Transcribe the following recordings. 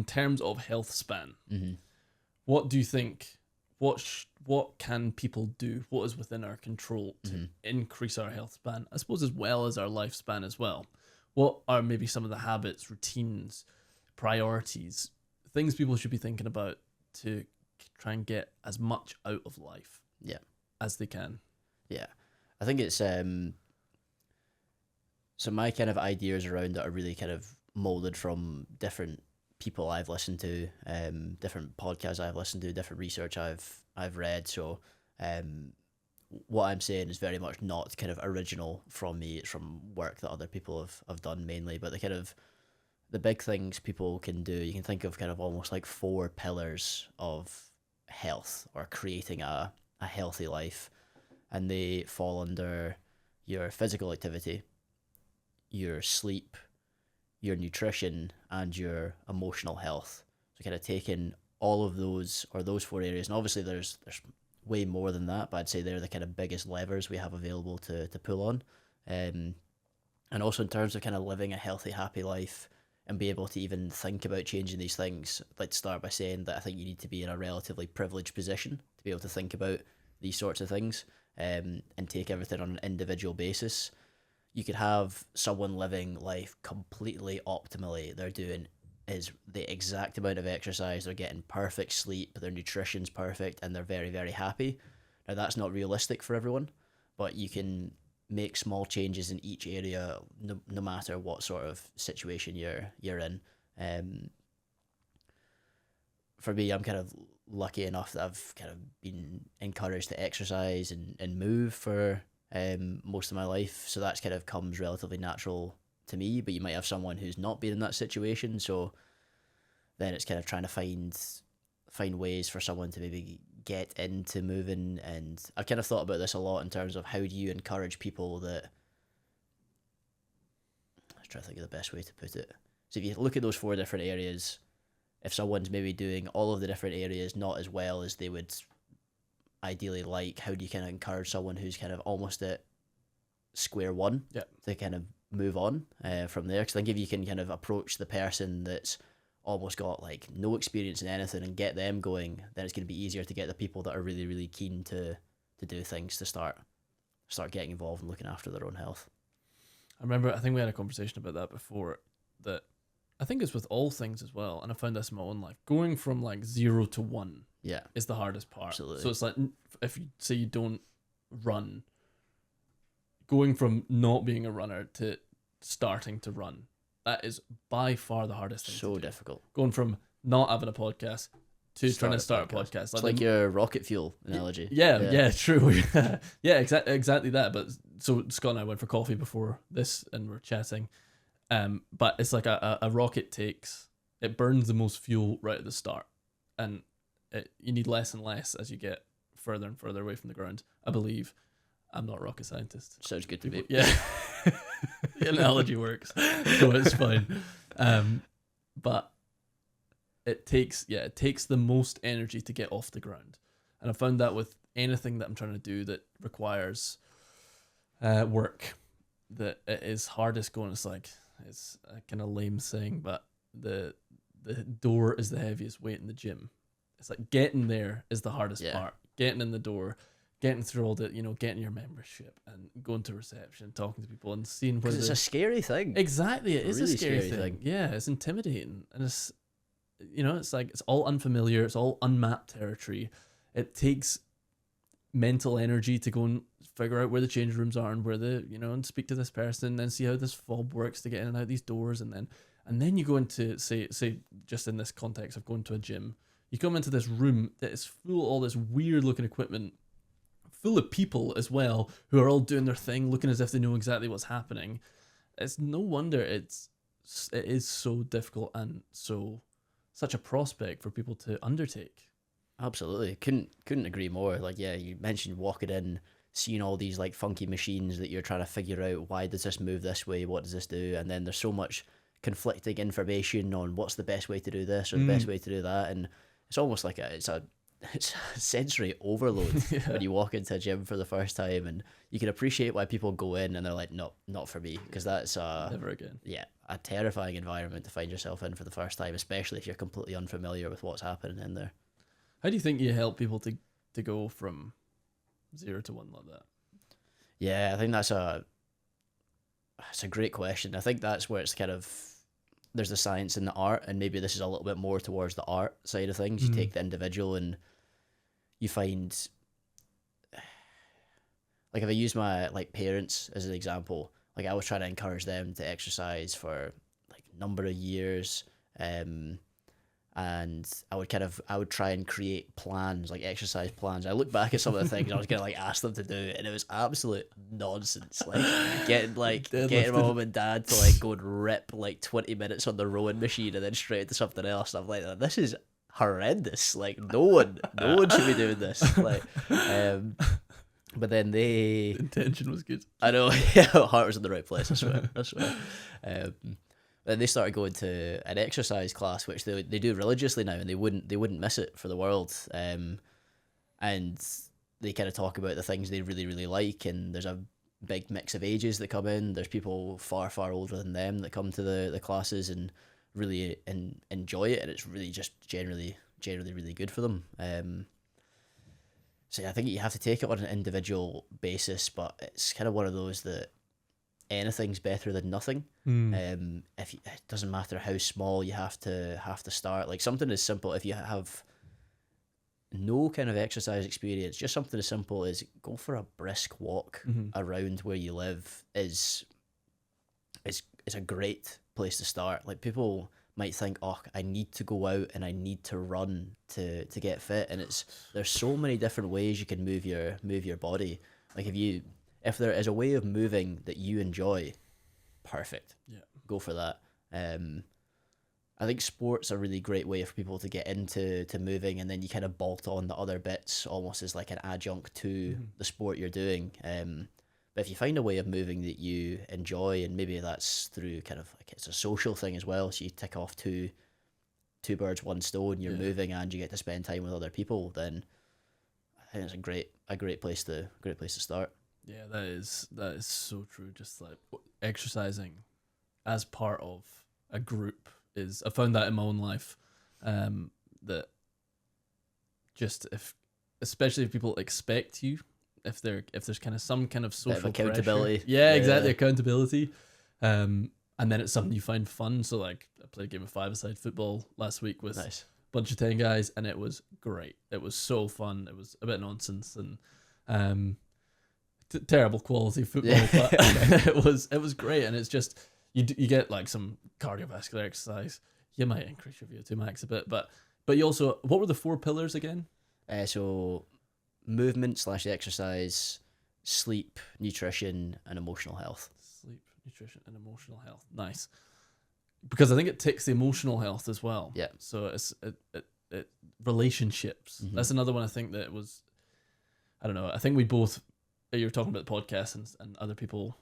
terms of health span, Mm-hmm. what do you think? What can people do? What is within our control to increase our health span? I suppose as well as our lifespan as well. What are maybe some of the habits, routines, priorities, things people should be thinking about to try and get as much out of life as they can? Yeah. I think it's so my kind of ideas around it are really kind of molded from different people I've listened to, different podcasts I've listened to, different research I've read. So what I'm saying is very much not kind of original from me. It's from work that other people have done mainly. But the big things people can do, you can think of kind of almost like 4 pillars of health or creating a healthy life. And they fall under your physical activity, your sleep, your nutrition, and your emotional health. So kind of taking all of those, or those 4 areas, and obviously there's way more than that, but I'd say they're the kind of biggest levers we have available to pull on. And also in terms of kind of living a healthy, happy life and be able to even think about changing these things, I'd like to start by saying that I think you need to be in a relatively privileged position to be able to think about these sorts of things, and take everything on an individual basis. You could have someone living life completely optimally. They're doing is the exact amount of exercise, they're getting perfect sleep, their nutrition's perfect, and they're very, very happy. Now, that's not realistic for everyone, but you can make small changes in each area, no matter what sort of situation you're in. For me, I'm kind of lucky enough that I've kind of been encouraged to exercise and move for most of my life, so that's kind of comes relatively natural to me. But you might have someone who's not been in that situation, so then it's kind of trying to find ways for someone to maybe get into moving. And I've kind of thought about this a lot in terms of how do you encourage people that, let's try to think of the best way to put it. So if you look at those 4 different areas, if someone's maybe doing all of the different areas not as well as they would ideally like, how do you kind of encourage someone who's kind of almost at square one to kind of move on from there? Because I think if you can kind of approach the person that's almost got like no experience in anything and get them going, then it's going to be easier to get the people that are really, really keen to do things to start getting involved and looking after their own health. I think we had a conversation about that before, that I think it's with all things as well, and I found this in my own life. Going from like 0 to 1 is the hardest part. Absolutely. So it's like, if you say you don't run, going from not being a runner to starting to run, that is by far the hardest thing. So difficult. Going from not having a podcast to trying to start a podcast. It's like your rocket fuel analogy. Yeah, true. Yeah, exactly that. But so Scott and I went for coffee before this, and we're chatting. But it's like a rocket it burns the most fuel right at the start, and you need less and less as you get further and further away from the ground, I believe. I'm not a rocket scientist. Sounds good to me. Yeah. The analogy works, so it's fine. But it takes the most energy to get off the ground, and I found that with anything that I'm trying to do that requires work, that it is hardest going. It's a kind of lame saying, but the door is the heaviest weight in the gym. It's like getting there is the hardest part. Getting in the door, getting through all the, getting your membership and going to reception, talking to people and seeing where it's a scary thing. Exactly, it is really a scary thing. Yeah, it's intimidating, and it's it's like it's all unfamiliar. It's all unmapped territory. It takes mental energy to go and figure out where the change rooms are and where and speak to this person, and then see how this fob works to get in and out these doors, and then you go into say just in this context of going to a gym, you come into this room that is full of all this weird looking equipment, full of people as well who are all doing their thing, looking as if they know exactly what's happening. It's no wonder it is so difficult and such a prospect for people to undertake. Absolutely. Couldn't agree more. Like, yeah, you mentioned walking in, seeing all these like funky machines that you're trying to figure out, why does this move this way, what does this do, and then there's so much conflicting information on what's the best way to do this or the best way to do that, and it's almost like it's a it's sensory overload when you walk into a gym for the first time, and you can appreciate why people go in and they're like, no, not for me, because that's Never again. a terrifying environment to find yourself in for the first time, especially if you're completely unfamiliar with what's happening in there. How do you think you help people to go from 0 to 1 like that? Yeah, I think that's a great question. I think that's where it's kind of, there's the science and the art, and maybe this is a little bit more towards the art side of things. You take the individual and you find, like if I use my like parents as an example, like I was trying to encourage them to exercise for like a number of years, and I would try and create plans, like exercise plans. I look back at some of the things I was gonna like ask them to do, and it was absolute nonsense. Like getting my mom and dad to like go and rip like 20 minutes on the rowing machine and then straight into something else. And I'm like, this is horrendous. Like no one should be doing this. Like, but then the intention was good. I know, yeah, heart was in the right place. I swear. Then they started going to an exercise class, which they do religiously now, and they wouldn't miss it for the world. And they kind of talk about the things they really, really like, and there's a big mix of ages that come in. There's people far, far older than them that come to the classes and really enjoy it, and it's really just generally really good for them. So yeah, I think you have to take it on an individual basis, but it's kind of one of those that anything's better than nothing. It doesn't matter how small you have to start. Like something as simple, if you have no kind of exercise experience, just something as simple as go for a brisk walk around where you live is a great place to start. Like people might think, oh, I need to go out and I need to run to get fit, and there's so many different ways you can move your body. Like if there is a way of moving that you enjoy, perfect. Yeah, go for that. I think sport's a really great way for people to get into moving, and then you kind of bolt on the other bits almost as like an adjunct to the sport you're doing. But if you find a way of moving that you enjoy, and maybe that's through kind of like it's a social thing as well, so you tick off two birds, one stone, you're moving and you get to spend time with other people, then I think it's a great place to start. Yeah, that is so true. Just like exercising as part of a group is, I found that in my own life, that just especially if people expect you, if there's kind of some kind of social accountability. Pressure. Yeah, exactly, accountability. And then it's something you find fun. So like I played a game of 5-a-side football last week with a bunch of 10 guys, and it was great. It was so fun. It was a bit nonsense and terrible quality football, but it was great. And it's just you get like some cardiovascular exercise. You might increase your VO2 max a bit, but you also, what were the 4 pillars again? So movement / exercise, sleep, nutrition, and emotional health. Sleep, nutrition, and emotional health. Nice. Because I think it ticks the emotional health as well. Yeah. So it's relationships. That's another one I think that was, I don't know, I think we both, you were talking about the podcast and other people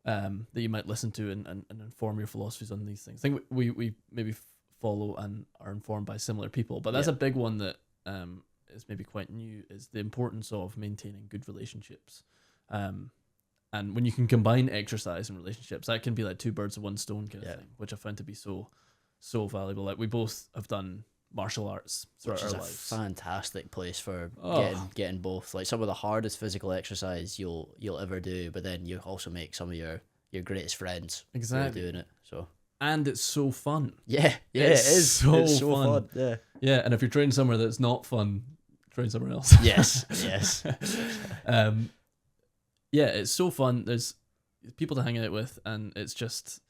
that you might listen to and inform your philosophies on these things. I think we maybe follow and are informed by similar people, but that's a big one that is maybe quite new, is the importance of maintaining good relationships. And when you can combine exercise and relationships, that can be like 2 birds with 1 stone kind of thing, which I found to be so valuable. Like we both have done martial arts throughout our lives. Fantastic place for getting both. Like some of the hardest physical exercise you'll ever do, but then you also make some of your greatest friends doing it. So. And it's so fun. Yeah, it is. It's so fun. Yeah, and if you're training somewhere that's not fun, train somewhere else. Yes. Yeah, it's so fun. There's people to hang out with, and it's just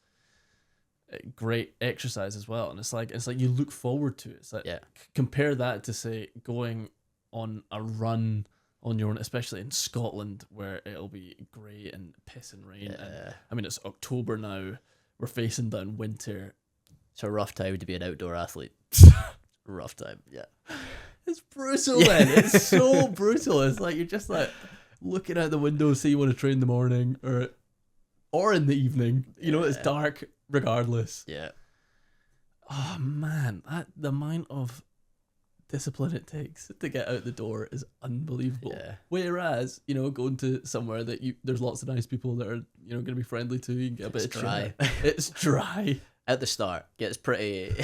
great exercise as well. And it's like you look forward to it. It's like compare that to say going on a run on your own, especially in Scotland where it'll be grey and piss and rain. And, I mean, it's October now. We're facing down winter. It's a rough time to be an outdoor athlete. Rough time, yeah. It's brutal, man. It's so brutal. It's like you're just like looking out the window, say you want to train in the morning or in the evening. You know, it's dark regardless. Yeah. Oh man, the amount of discipline it takes to get out the door is unbelievable. Yeah. Whereas, you know, going to somewhere that there's lots of nice people that are, you know, going to be friendly to you and get a bit of dry. chat. It's dry. At the start, gets pretty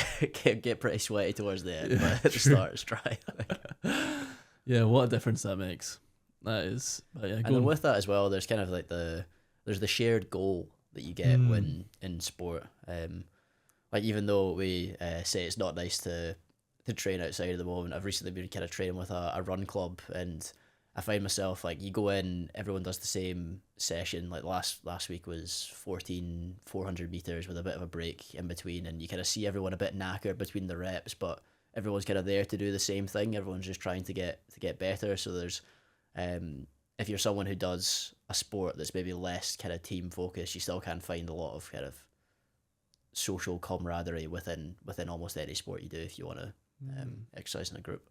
get pretty sweaty towards the end, Yeah, but at the true. start it's dry. Yeah, what a difference that makes. That is, but yeah, And then with that as well, there's kind of like there's the shared goal that you get when in sport. Like even though we say it's not nice to train outside at the moment, I've recently been kind of training with a run club, and I find myself like you go in, everyone does the same session. Like last week was 400 meters with a bit of a break in between, and you kind of see everyone a bit knackered between the reps, but everyone's kind of there to do the same thing. Everyone's just trying to get better. So there's if you're someone who does a sport that's maybe less kind of team focused, you still can find a lot of kind of social camaraderie within almost any sport you do if you want to exercise in a group.